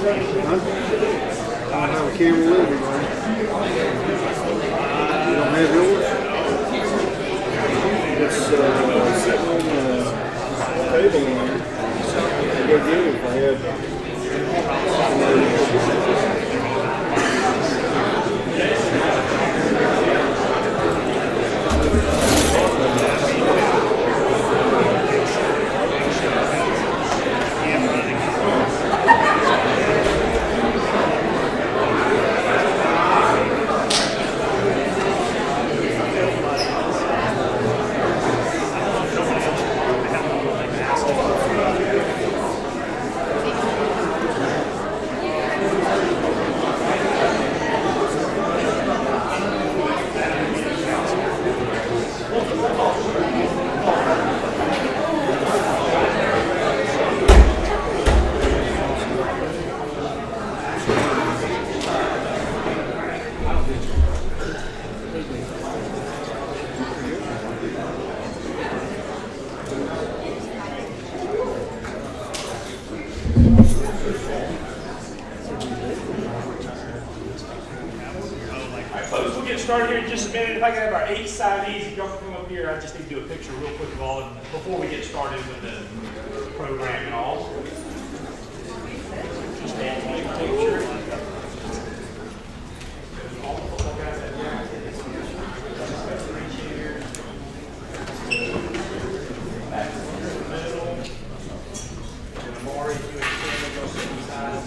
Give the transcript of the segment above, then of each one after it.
I don't have a camera with me, man. You don't have yours? It's sitting on the table in there. I'd go get it if I had. Start here in just a minute. If I can have our 8 signees, if y'all can come up here, I just need to do a picture real quick of all of them before we get started with the program and all. Just take a picture. All the football guys have jackets. 3 chairs. Back in the middle. And Amari, if you understand, go sit beside us.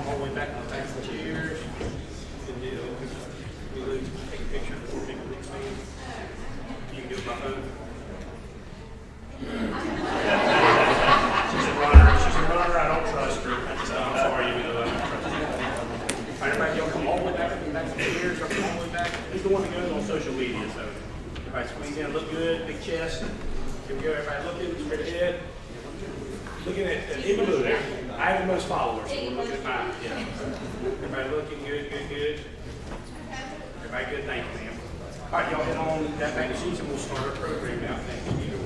All the way back to the back of the chairs. Good deal. We take a picture before people look at me. You can do it by phone. She's a runner. I don't trust her. I'm sorry, you know, I don't trust her. All right, everybody, y'all come all the way back to the chairs. Y'all come all the way back. He's the one that goes on social media, so everybody squeeze in, look good, big chest. Here we go, everybody looking straight ahead. Looking at in the blue there. I have the most followers, so we're looking at mine. Yeah. Everybody looking good. Everybody good, thank you, ma'am. All right, y'all head on that back seats and we'll start our program now. Thank you.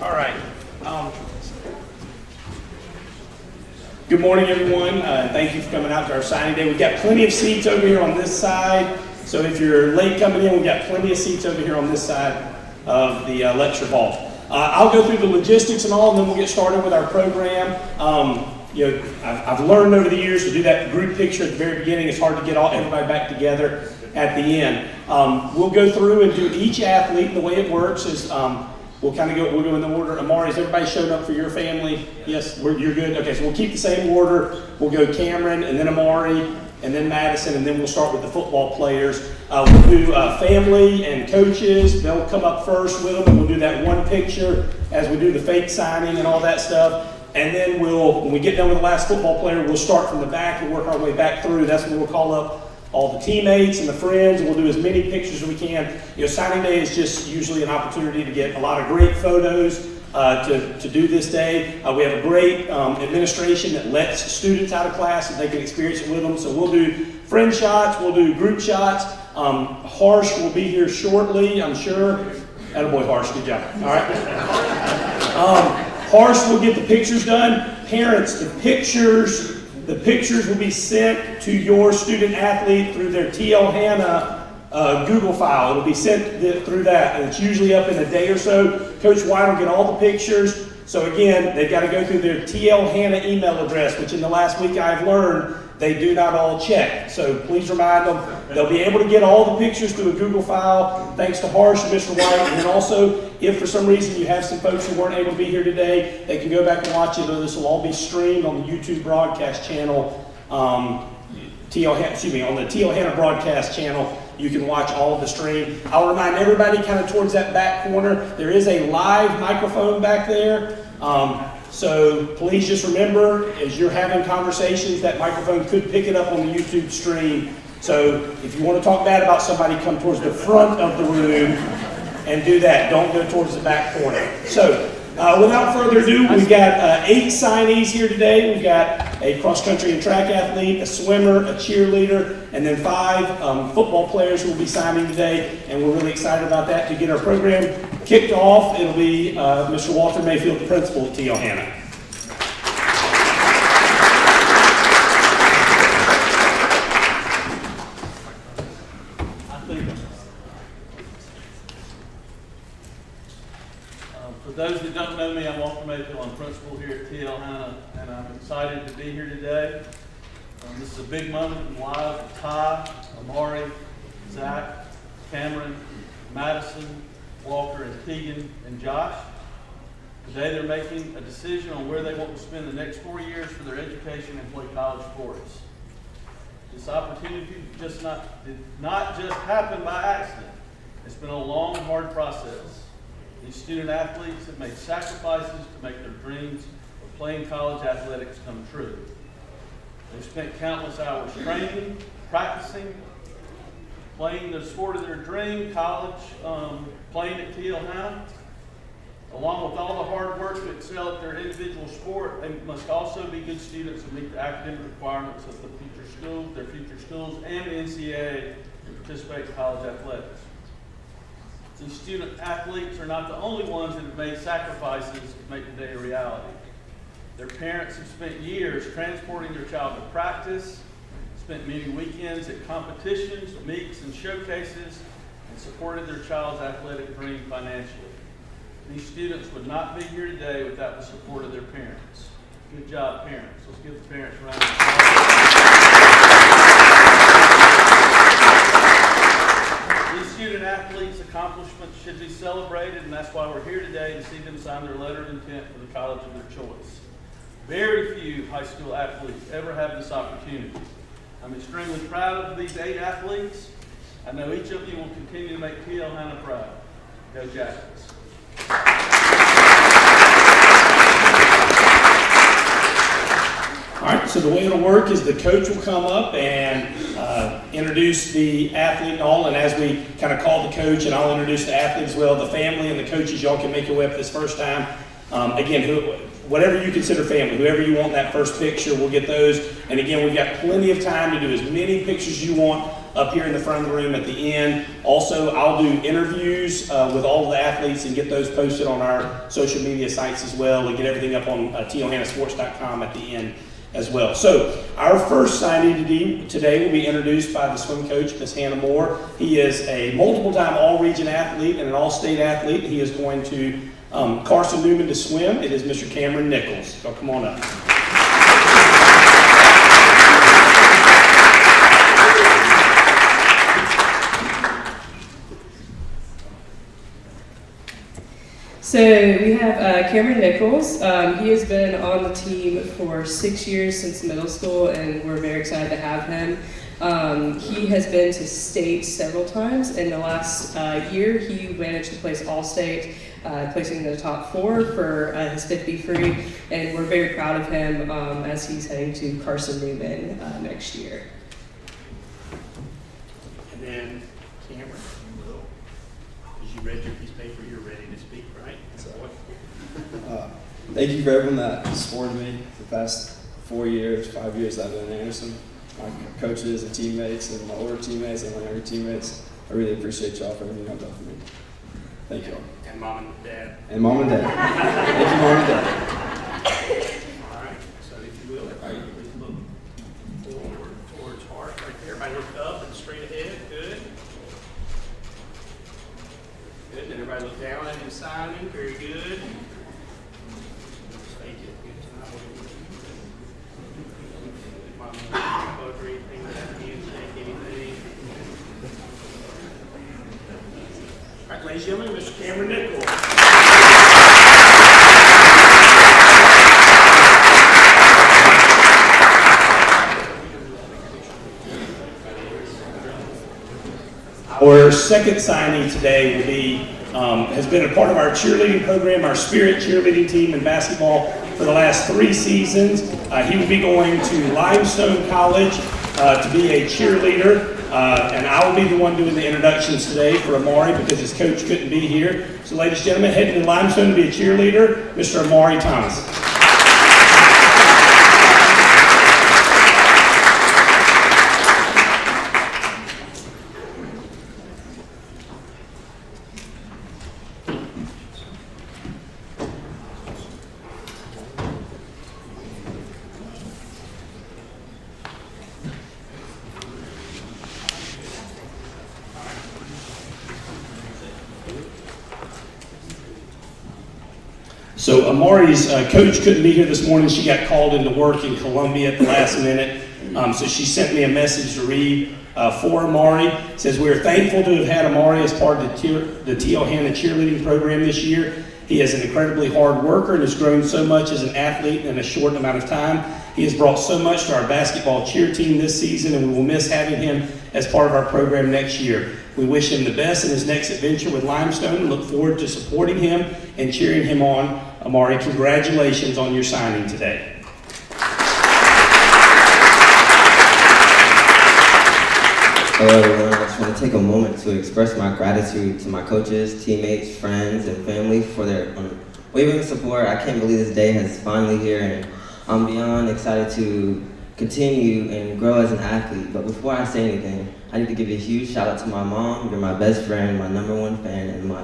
All right. Good morning, everyone. Thank you for coming out to our signing day. We've got plenty of seats over here on this side. So if you're late coming in, we've got plenty of seats over here on this side of the lecture hall. I'll go through the logistics and all, and then we'll get started with our program. I've learned over the years to do that group picture at the very beginning. It's hard to get everybody back together at the end. We'll go through and do each athlete. The way it works is we'll go in the order. Amari, has everybody shown up for your family? Yes, you're good? Okay, so we'll keep the same order. We'll go Cameron, and then Amari, and then Madison, and then we'll start with the football players. We'll do family and coaches. They'll come up first with them, and we'll do that one picture as we do the fake signing and all that stuff. And then when we get done with the last football player, we'll start from the back and work our way back through. That's when we'll call up all the teammates and the friends, and we'll do as many pictures as we can. Signing day is just usually an opportunity to get a lot of great photos to do this day. We have a great administration that lets students out of class and they can experience it with them. So we'll do friend shots, we'll do group shots. Harsh will be here shortly, I'm sure. Attaboy, Harsh, good job. All right. Harsh will get the pictures done. Parents, the pictures will be sent to your student athlete through their TL Hanna Google file. It'll be sent through that, and it's usually up in a day or so. Coach White will get all the pictures. So again, they've got to go through their TL Hanna email address, which in the last week I've learned they do not all check. So please remind them. They'll be able to get all the pictures through a Google file, thanks to Harsh and Mr. White. And then also, if for some reason you have some folks who weren't able to be here today, they can go back and watch it. This will all be streamed on the YouTube broadcast channel, on the TL Hanna broadcast channel. You can watch all of the stream. I'll remind everybody kind of towards that back corner, there is a live microphone back there. So please just remember, as you're having conversations, that microphone could pick it up on the YouTube stream. So if you want to talk bad about somebody, come towards the front of the room and do that. Don't go towards the back corner. So Without further ado, we've got 8 signees here today. We've got a cross-country and track athlete, a swimmer, a cheerleader, and then 5 football players who will be signing today. And we're really excited about that. To get our program kicked off, it'll be Mr. Walter Mayfield, the principal at T.L. Hanna. For those that don't know me, I'm Walter Mayfield. I'm principal here at T.L. Hanna, and I'm excited to be here today. This is a big moment in the lives of Ty, Amari, Zach, Cameron, Madison, Walker, and Tegan, and Josh. Today they're making a decision on where they want to spend the next 4 years for their education and play college sports. This opportunity did not just happen by accident. It's been a long, hard process. These student athletes have made sacrifices to make their dreams of playing college athletics come true. They've spent countless hours training, practicing, playing the sport of their dream, college, playing at T.L. Hanna. Along with all the hard work to excel at their individual sport, they must also be good students and meet the academic requirements of their future schools, and the NCAA to participate in college athletics. These student athletes are not the only ones that have made sacrifices to make the day a reality. Their parents have spent years transporting their child to practice, spent many weekends at competitions, meets, and showcases, and supported their child's athletic dream financially. These students would not be here today without the support of their parents. Good job, parents. Let's give the parents a round of applause. These student athletes' accomplishments should be celebrated, and that's why we're here today to see them sign their letter of intent for the college of their choice. Very few high school athletes ever have this opportunity. I'm extremely proud of these 8 athletes. I know each of you will continue to make T.L. Hanna proud. Go Jackets. All right, so the way it'll work is the coach will come up and introduce the athlete and all, and as we kind of call the coach, and I'll introduce the athlete as well, the family and the coaches, y'all can make your way up this first time. Again, whatever you consider family, whoever you want in that first picture, we'll get those. And again, we've got plenty of time to do as many pictures as you want up here in the front of the room at the end. Also, I'll do interviews with all of the athletes and get those posted on our social media sites as well, and get everything up on tlhannasports.com at the end as well. So our first signee today will be introduced by the swim coach, Ms. Hannah Moore. He is a multiple-time all-region athlete and an all-state athlete. He is going to Carson Newman to swim. It is Mr. Cameron Nichols. So come on up. So we have Cameron Nichols. He has been on the team for 6 years since middle school, and we're very excited to have him. He has been to state several times. In the last year, he managed to place all-state, placing in the top 4 for his 50 free, and we're very proud of him as he's heading to Carson Newman next year. And then Cameron, as you read your piece of paper, you're ready to speak, right? Thank you for everyone that supported me for the past 4 years, 5 years that I've been in Anderson. My coaches and teammates and my older teammates and my younger teammates. I really appreciate y'all for everything y'all done for me. Thank you all. And mom and dad. And mom and dad. Thank you, mom and dad. All right, so if you will, everybody please look forward towards heart right there. Everybody look up and straight ahead. Good. Good. And everybody look down at him signing. Very good. Thank you. Good job. Mom, or anything with that handshake, anything. All right, ladies and gentlemen, Mr. Cameron Nichols. Our second signee today will be, has been a part of our cheerleading program, our Spirit cheerleading team in basketball for the last 3 seasons. He will be going to Limestone College to be a cheerleader, and I will be the one doing the introductions today for Amari because his coach couldn't be here. So ladies and gentlemen, heading to Limestone to be a cheerleader, Mr. Amari Thomas. So Amari's coach couldn't be here this morning. She got called into work in Columbia at the last minute. So she sent me a message to read for Amari. It says, "We are thankful to have had Amari as part of the TL Hanna cheerleading program this year. He is an incredibly hard worker and has grown so much as an athlete in a short amount of time. He has brought so much to our basketball cheer team this season, and we will miss having him as part of our program next year. We wish him the best in his next adventure with Limestone and look forward to supporting him and cheering him on. Amari, congratulations on your signing today." Hello everyone, I just want to take a moment to express my gratitude to my coaches, teammates, friends, and family for their unwavering support. I can't believe this day is finally here, and I'm beyond excited to continue and grow as an athlete. But before I say anything, I need to give a huge shout out to my mom. You're my best friend, my #1 fan, and my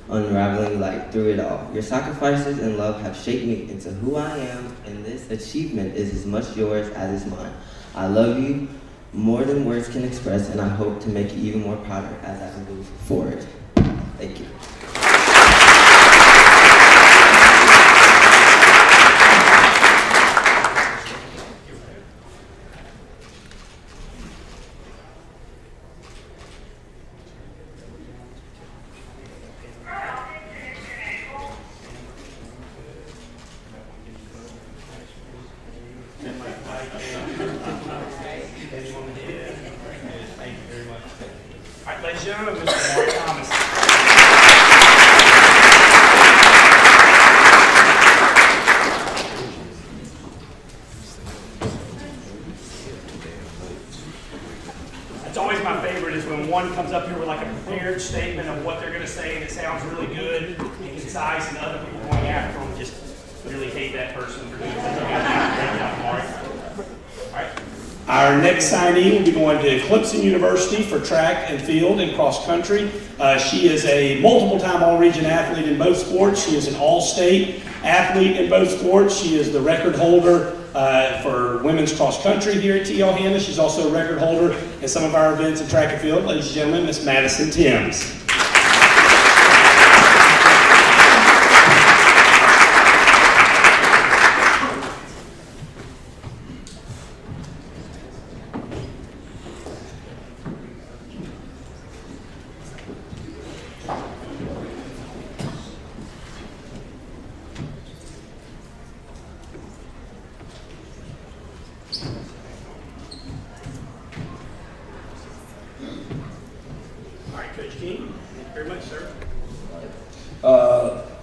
unraveling light through it all. Your sacrifices and love have shaped me into who I am, and this achievement is as much yours as it's mine. I love you more than words can express, and I hope to make you even more prouder as I move forward. Thank you. All right, ladies and gentlemen, Mr. Amari Thomas. That's always my favorite is when one comes up here with like a prepared statement of what they're going to say and it sounds really good and concise, and other people going after them just really hate that person for doing something. Great job, Amari. All right. Our next signee will be going to Clemson University for track and field and cross country. She is a multiple-time all-region athlete in both sports. She is an all-state athlete in both sports. She is the record holder for women's cross country here at TL Hanna. She's also a record holder in some of our events in track and field. Ladies and gentlemen, Miss Madison Timms. Coach King, thank you very much, sir.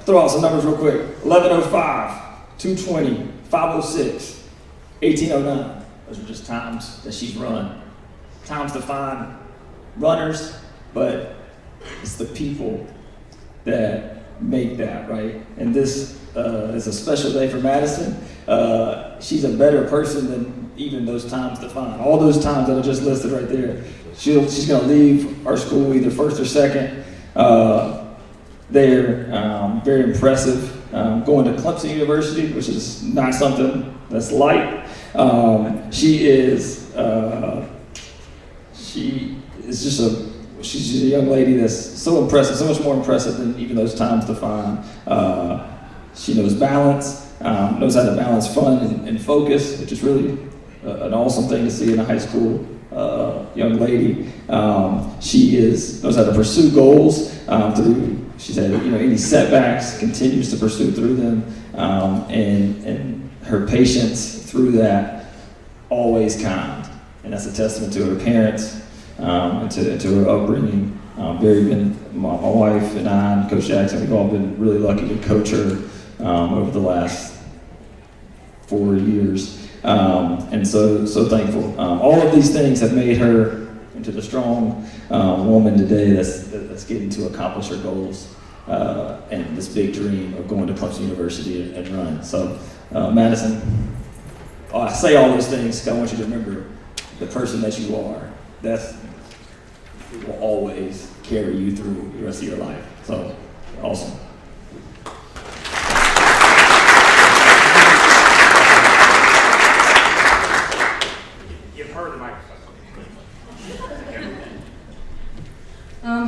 Throw out some numbers real quick. 11:05, 2:20, 5:06, 18:09. Those are just times that she's run. Times to find runners, but it's the people that make that, right? And this is a special day for Madison. She's a better person than even those times to find. All those times that are just listed right there. She's going to leave our school either first or second. They're very impressive. Going to Clemson University, which is not something that's light. She's just a young lady that's so impressive, so much more impressive than even those times to find. She knows balance, knows how to balance fun and focus, which is really an awesome thing to see in a high school young lady. She knows how to pursue goals through. She's had any setbacks, continues to pursue through them, and her patience through that, always kind, and that's a testament to her parents and to her upbringing. My wife and I and Coach Jackson, we've all been really lucky to coach her over the last 4 years. And so thankful. All of these things have made her into the strong woman today that's getting to accomplish her goals and this big dream of going to Clemson University and run. So, Madison, I say all those things because I want you to remember the person that you are. That will always carry you through the rest of your life. So, awesome.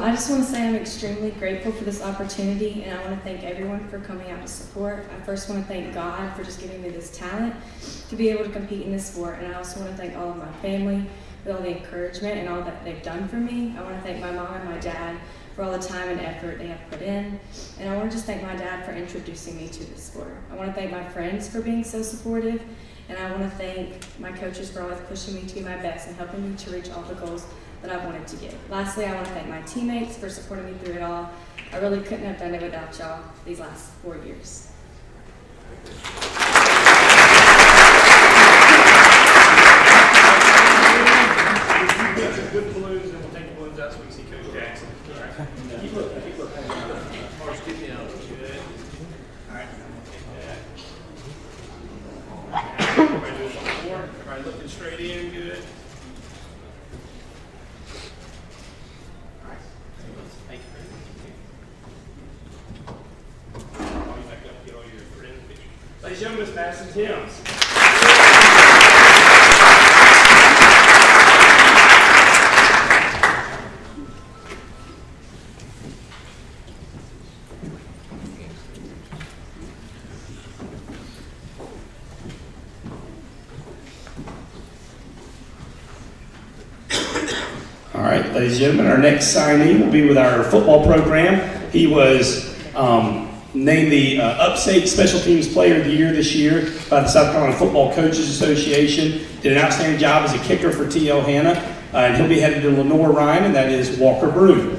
I just want to say I'm extremely grateful for this opportunity, and I want to thank everyone for coming out to support. I first want to thank God for just giving me this talent to be able to compete in this sport, and I also want to thank all of my family for all the encouragement and all that they've done for me. I want to thank my mom and my dad for all the time and effort they have put in, and I want to just thank my dad for introducing me to this sport. I want to thank my friends for being so supportive, and I want to thank my coaches for always pushing me to be my best and helping me to reach all the goals that I wanted to get. Lastly, I want to thank my teammates for supporting me through it all. I really couldn't have done it without y'all these last 4 years. Get some good balloons, and we'll take the balloons out so we can see Coach Jackson. All right. Keep looking. Mars, get me out. Good. All right. Everybody doing one more. Everybody looking straight in. Good. All right. Thank you. I'll be back up. Get all your friends pictures. Ladies and gentlemen, Miss Madison Timms. All right, ladies and gentlemen, our next signee will be with our football program. He was named the Upstate Special Teams Player of the Year this year by the South Carolina Football Coaches Association. Did an outstanding job as a kicker for T.L. Hanna, and he'll be headed to Lenore Ryan, and that is Walker Broom.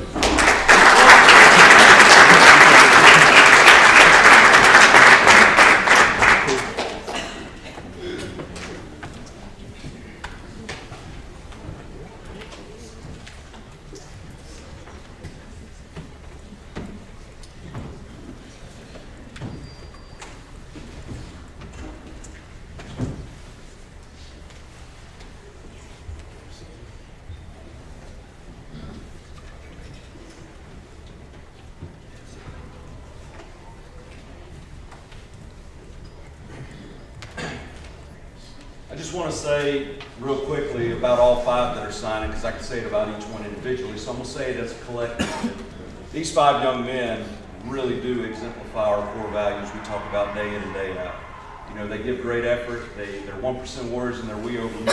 I just want to say real quickly about all 5 that are signing, because I can say it about each one individually, so I'm going to say it as a collective. These 5 young men really do exemplify our core values we talk about day in and day out. You know, they give great effort. They're 1% warriors and they're we over me.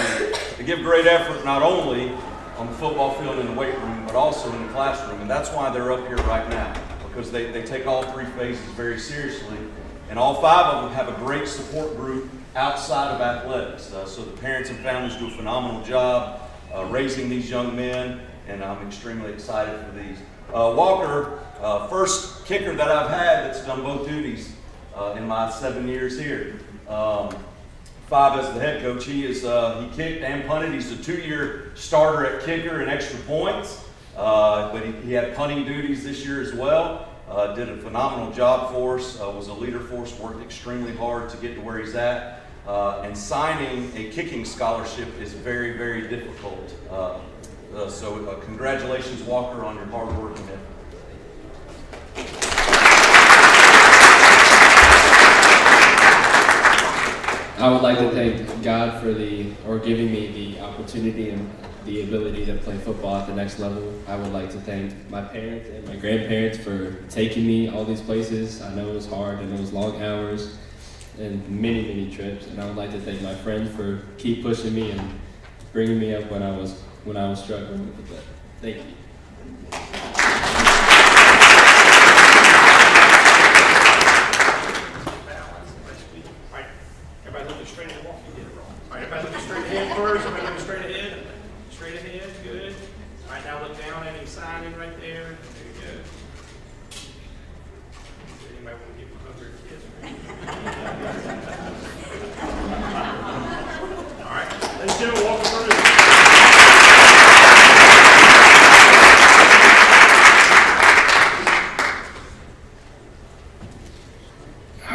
They give great effort not only on the football field and the weight room, but also in the classroom, and that's why they're up here right now, because they take all 3 phases very seriously. And all 5 of them have a great support group outside of athletics. So the parents and families do a phenomenal job raising these young men, and I'm extremely excited for these. Walker, first kicker that I've had that's done both duties in my 7 years here. 5 as the head coach. He kicked and punted. He's a 2-year starter at kicker and extra points, but he had punting duties this year as well. Did a phenomenal job for us, was a leader for us, worked extremely hard to get to where he's at. And signing a kicking scholarship is very, very difficult. So congratulations, Walker, on your hard work and effort. I would like to thank God for giving me the opportunity and the ability to play football at the next level. I would like to thank my parents and my grandparents for taking me all these places. I know it was hard and it was long hours and many, many trips. And I would like to thank my friends for keep pushing me and bringing me up when I was struggling with that. Thank you. Everybody looking straight ahead. Walk, you did it wrong. All right, everybody looking straight ahead first. Everybody looking straight ahead. Straight ahead, good. All right, now look down at him, signing right there. There you go. Anybody want to give him 100 kids?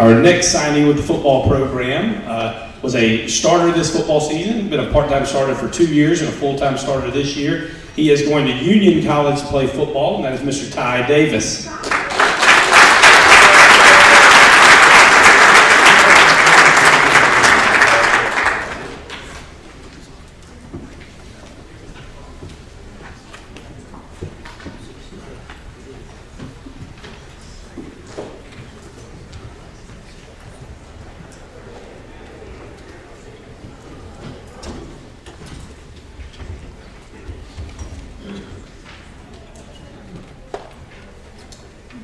Our next signing with the football program was a starter this football season, been a part-time starter for 2 years and a full-time starter this year. He is going to Union College to play football, and that is Mr. Ty Davis.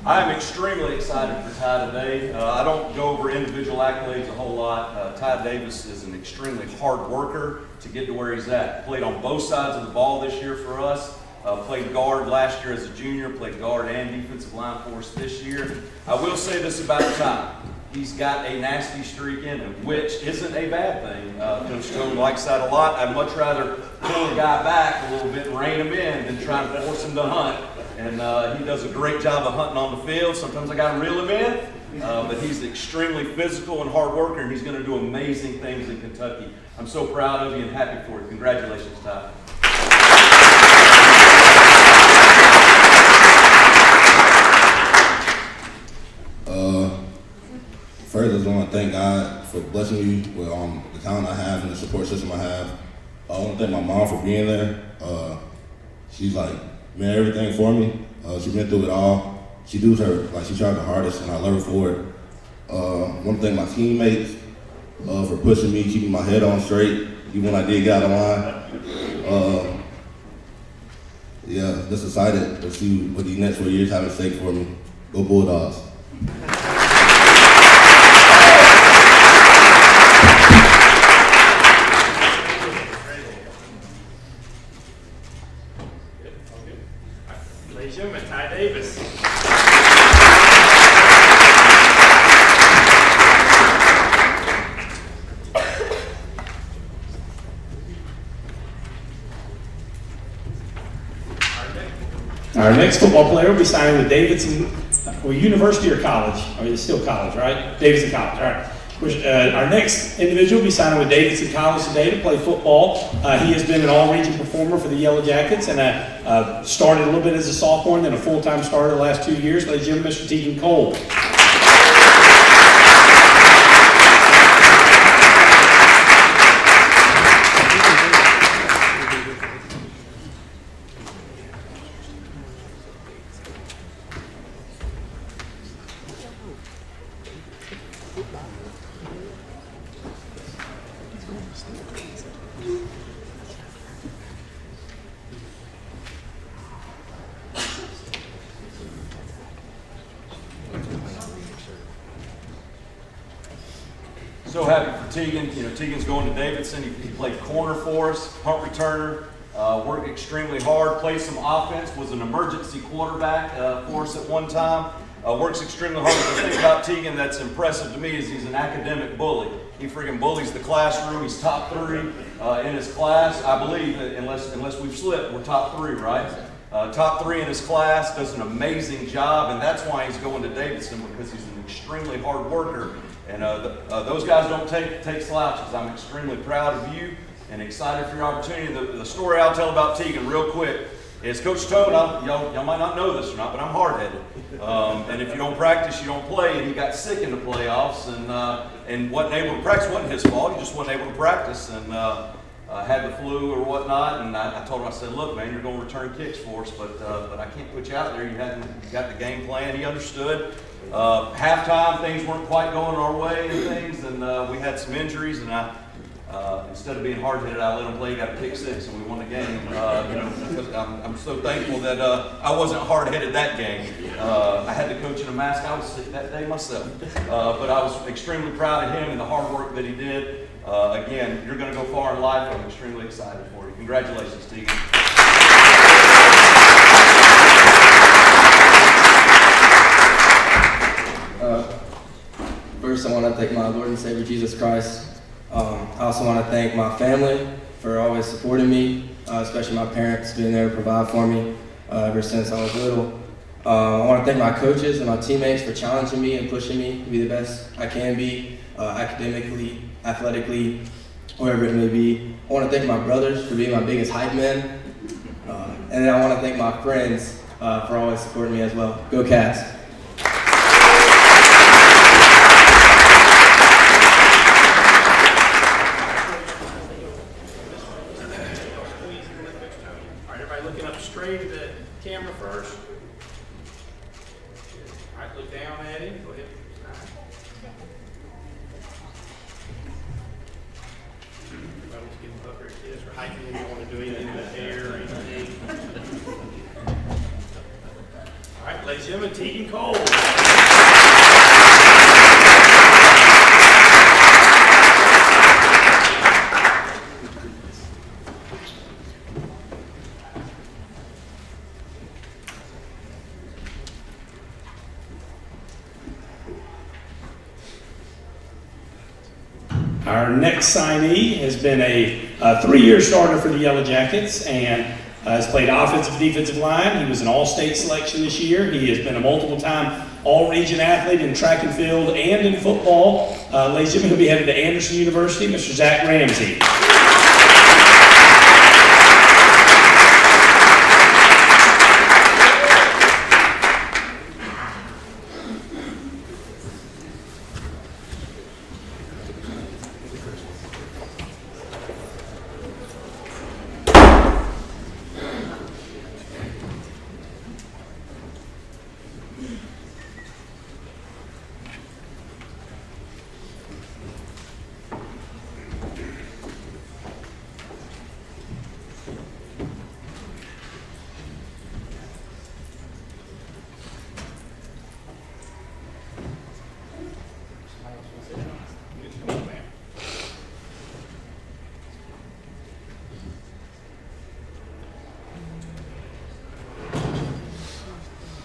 I am extremely excited for Ty today. I don't go over individual accolades a whole lot. Ty Davis is an extremely hard worker to get to where he's at. Played on both sides of the ball this year for us. Played guard last year as a junior, played guard and defensive line for us this year. I will say this about Ty. He's got a nasty streak in him, which isn't a bad thing. Coach Stone likes that a lot. I'd much rather pull a guy back a little bit and rein him in than try and force him to hunt. And he does a great job of hunting on the field. Sometimes I got to reel him in, but he's extremely physical and hard worker, and he's going to do amazing things in Kentucky. I'm so proud of you and happy for you. Congratulations, Ty. First, I just want to thank God for blessing me with the talent I have and the support system I have. I want to thank my mom for being there. She's like, man, everything for me. She's been through it all. She tried the hardest, and I love her for it. I want to thank my teammates for pushing me, keeping my head on straight, even when I did get out of line. Yeah, just excited to see what these next 4 years have at stake for me. Go Bulldogs. Ladies and gentlemen, Ty Davis. Our next football player will be signing with Davidson, university or college? Or it's still college, right? Davidson College, all right. Our next individual will be signing with Davidson College today to play football. He has been an all-region performer for the Yellow Jackets and started a little bit as a sophomore and then a full-time starter the last 2 years. Ladies and gentlemen, Mr. Tegan Cole. So happy for Tegan. You know, Tegan's going to Davidson. He played corner for us, punt returner, worked extremely hard, played some offense, was an emergency quarterback for us at one time. Works extremely hard. The thing about Tegan that's impressive to me is he's an academic bully. He freaking bullies the classroom. He's top 3 in his class. I believe, unless we've slipped, we're top 3, right? Top 3 in his class, does an amazing job, and that's why he's going to Davidson, because he's an extremely hard worker. And those guys don't take slouches. I'm extremely proud of you and excited for your opportunity. The story I'll tell about Tegan real quick is Coach Toad, y'all might not know this or not, but I'm hard-headed. And if you don't practice, you don't play. And he got sick in the playoffs and wasn't able to practice. It wasn't his fault. He just wasn't able to practice and had the flu or whatnot. And I told him, I said, look, man, you're going to return kicks for us, but I can't put you out there. You got the game plan. He understood. Halftime, things weren't quite going our way and things, and we had some injuries, and instead of being hard-headed, I let him play. He got a pick 6, and we won the game. Because I'm so thankful that I wasn't hard-headed that game. I had the coach in a mask. I was sick that day myself, but I was extremely proud of him and the hard work that he did. Again, you're going to go far in life. I'm extremely excited for you. Congratulations, Tegan. First, I want to thank my Lord and Savior Jesus Christ. I also want to thank my family for always supporting me, especially my parents being there to provide for me ever since I was little. I want to thank my coaches and my teammates for challenging me and pushing me to be the best I can be, academically, athletically, whatever it may be. I want to thank my brothers for being my biggest hype men. And then I want to thank my friends for always supporting me as well. Go Cats! All right, everybody looking up straight at the camera first. All right, look down at him. Go ahead. All right. Everybody was getting up there, kids, or hiking if you want to do anything with hair or anything. All right, ladies and gentlemen, Tegan Cole. Our next signee has been a 3-year starter for the Yellow Jackets and has played offensive, defensive line. He was an all-state selection this year. He has been a multiple-time all-region athlete in track and field and in football. Ladies and gentlemen, he'll be headed to Anderson University, Mr. Zach Ramsey.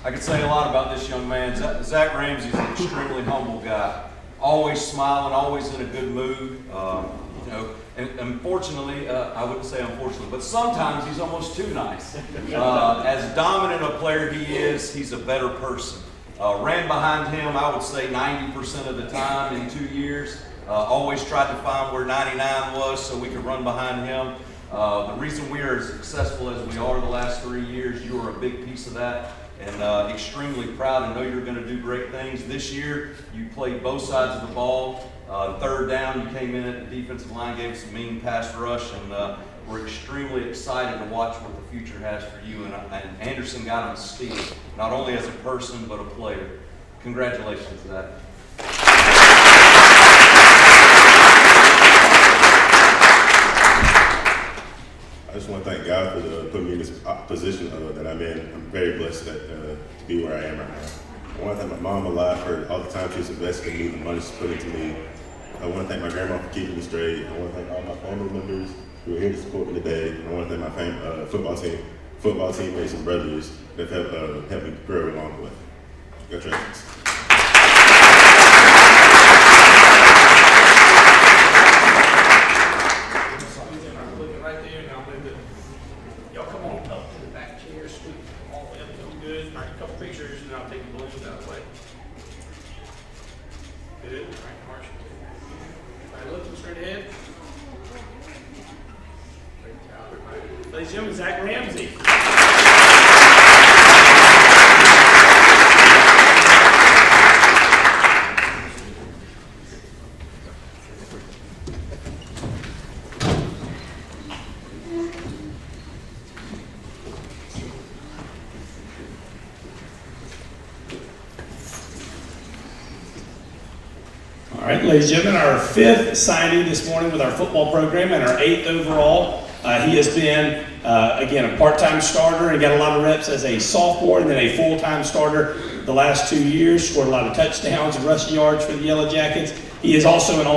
I could say a lot about this young man. Zach Ramsey's an extremely humble guy. Always smiling, always in a good mood. You know, and unfortunately, I wouldn't say unfortunately, but sometimes he's almost too nice. As dominant a player he is, he's a better person. Ran behind him, I would say 90% of the time in 2 years. Always tried to find where 99 was so we could run behind him. The reason we are as successful as we are the last 3 years, you are a big piece of that. And extremely proud and know you're going to do great things. This year, you played both sides of the ball. Third down, you came in at the defensive line, gave us a mean pass rush, and we're extremely excited to watch what the future has for you. And Anderson got him a steal, not only as a person, but a player. Congratulations, Zach. I just want to thank God for putting me in this position that I'm in. I'm very blessed to be where I am right now. I want to thank my mom a lot for all the time she's invested in me, the money she's put into me. I want to thank my grandma for keeping me straight. I want to thank all my family members who are here to support me today. And I want to thank my football teammates and brothers that have helped me grow along the way. Congratulations. Ladies and gentlemen, Zach Ramsey. All right, ladies and gentlemen, our 5th signing this morning with our football program and our 8th overall. He has been, again, a part-time starter and got a lot of reps as a sophomore and then a full-time starter the last 2 years. Scored a lot of touchdowns and rushing yards for the Yellow Jackets. He is also an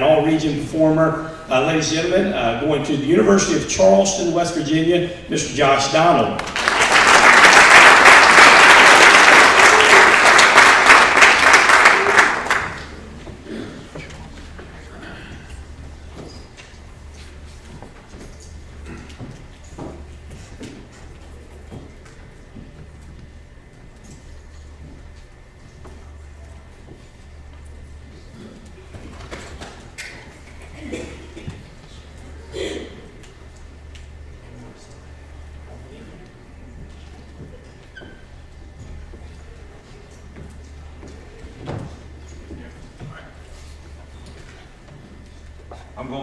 all-region performer. Ladies and gentlemen, going to the University of Charleston, West Virginia, Mr. Josh Donald.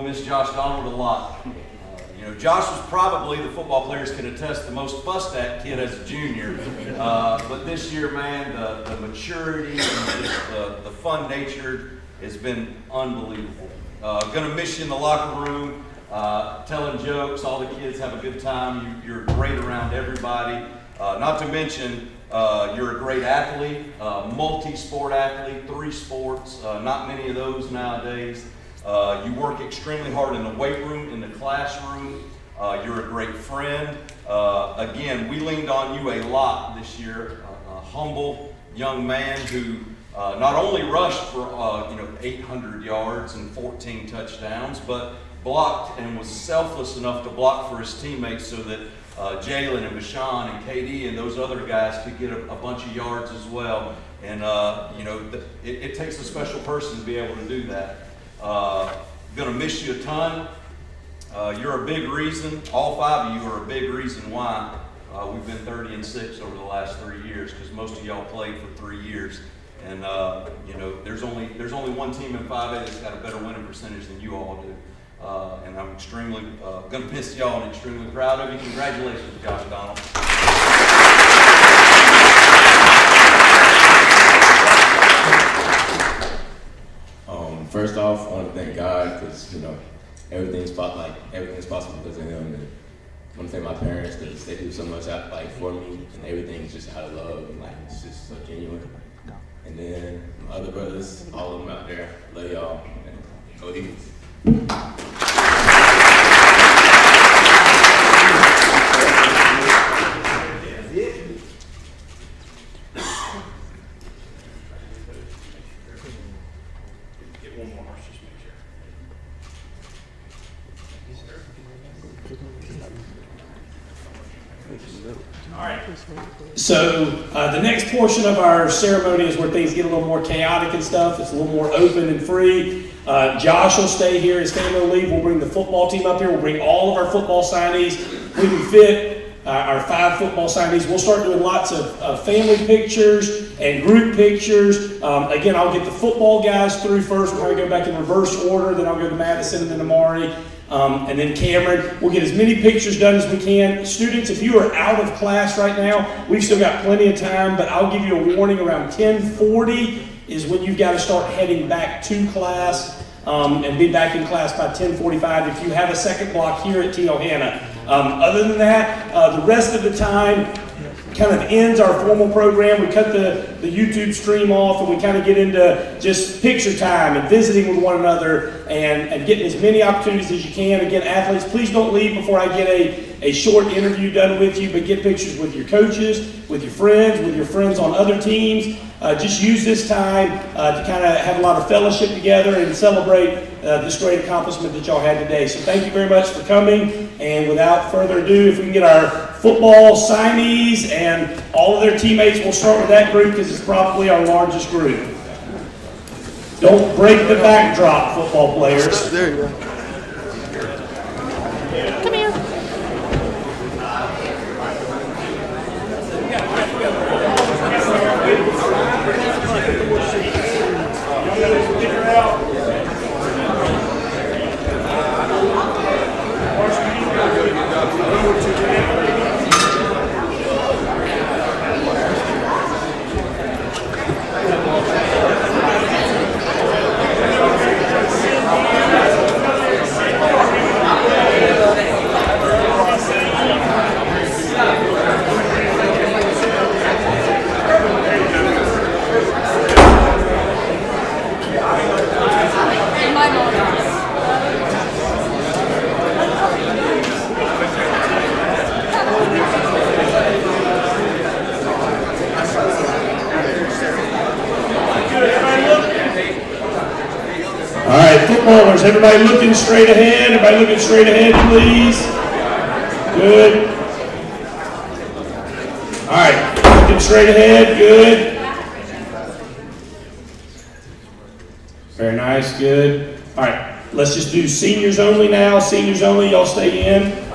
to miss Josh Donald a lot. You know, Josh was probably, the football players can attest, the most fussed at kid as a junior. But this year, man, the maturity and just the fun nature has been unbelievable. Gonna miss you in the locker room, telling jokes. All the kids have a good time. You're great around everybody. Not to mention, you're a great athlete, multi-sport athlete, 3 sports, not many of those nowadays. You work extremely hard in the weight room, in the classroom. You're a great friend. Again, we leaned on you a lot this year. A humble young man who not only rushed for 800 yards and 14 touchdowns, but blocked and was selfless enough to block for his teammates so that Jalen and Bashan and KD and those other guys could get a bunch of yards as well. And it takes a special person to be able to do that. Gonna miss you a ton. You're a big reason, all 5 of you are a big reason why we've been 30-6 over the last 3 years, because most of y'all played for 3 years. And there's only one team in 5A that's got a better winning percentage than you all do. And I'm extremely gonna miss y'all and extremely proud of you. Congratulations, Josh Donald. First off, I want to thank God because everything's possible because of Him. And I want to thank my parents because they do so much for me, and everything's just out of love and it's just so genuine. And then my other brothers, all of them out there, love y'all. And go Eagles. So the next portion of our ceremony is where things get a little more chaotic and stuff. It's a little more open and free. Josh will stay here. His family will leave. We'll bring the football team up here. We'll bring all of our football signees. We can fit our 5 football signees. We'll start doing lots of family pictures and group pictures. Again, I'll get the football guys through first. We'll probably go back in reverse order. Then I'll go to Madison and then Amari. And then Cameron. We'll get as many pictures done as we can. Students, if you are out of class right now, we've still got plenty of time, but I'll give you a warning around 10:40 is when you've got to start heading back to class and be back in class by 10:45 if you have a second block here at T.O. Hanna. Other than that, the rest of the time kind of ends our formal program. We cut the YouTube stream off and we kind of get into just picture time and visiting with one another and getting as many opportunities as you can. Again, athletes, please don't leave before I get a short interview done with you, but get pictures with your coaches, with your friends on other teams. Just use this time to kind of have a lot of fellowship together and celebrate this great accomplishment that y'all had today. So thank you very much for coming. And without further ado, if we can get our football signees and all of their teammates, we'll start with that group because it's probably our largest group. Don't break the backdrop, football players. There you go. Come here. Footballers, everybody looking straight ahead. Everybody looking straight ahead, please. Good. All right, looking straight ahead. Good. Very nice. Good. All right, let's just do seniors only now. Seniors only. Y'all stay in.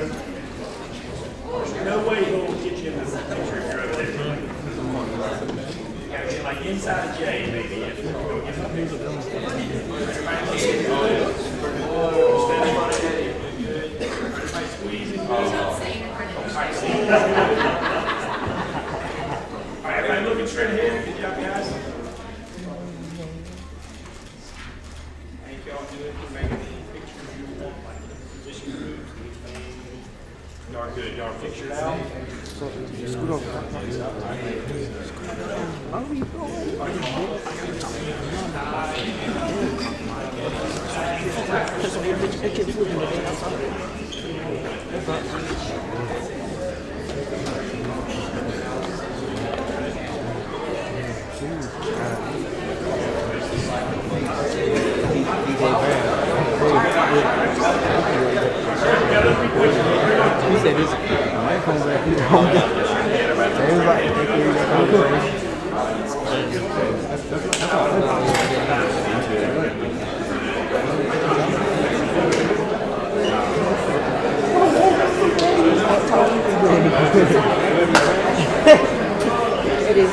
There's no way he'll get you in this picture if you're over there. You gotta get like inside of J, maybe. If you go get the picture. Stand by it. Good. Everybody squeezing. Good. All right, everybody looking straight ahead. Good job, guys. Thank y'all. Good. Make any pictures you want, like the position groups, anything. Y'all are good. Y'all are pictured out. He said this microphone's back here. Everybody, take care of your conversation. It is.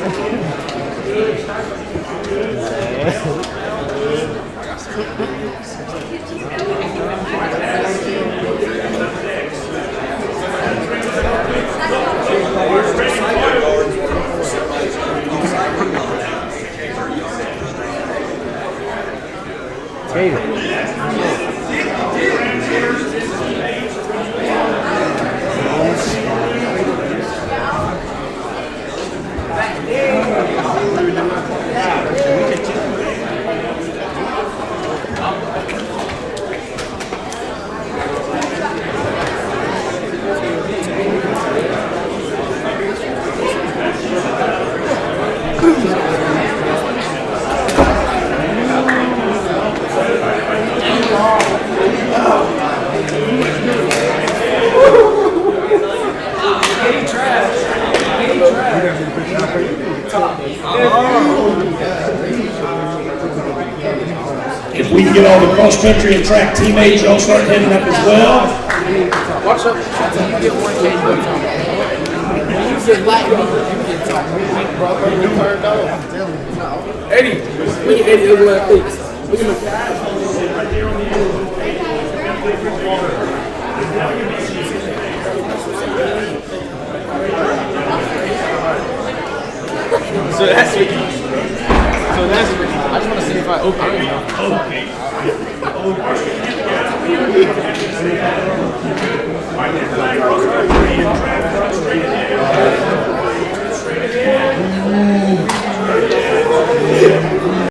If we can get all the cross-country and track teammates, y'all start heading up as well. Watch up. You get one case, you get like me, you get top. You turned on. Eddie, we get Eddie over at fix. So that's what I just want to see if I okay.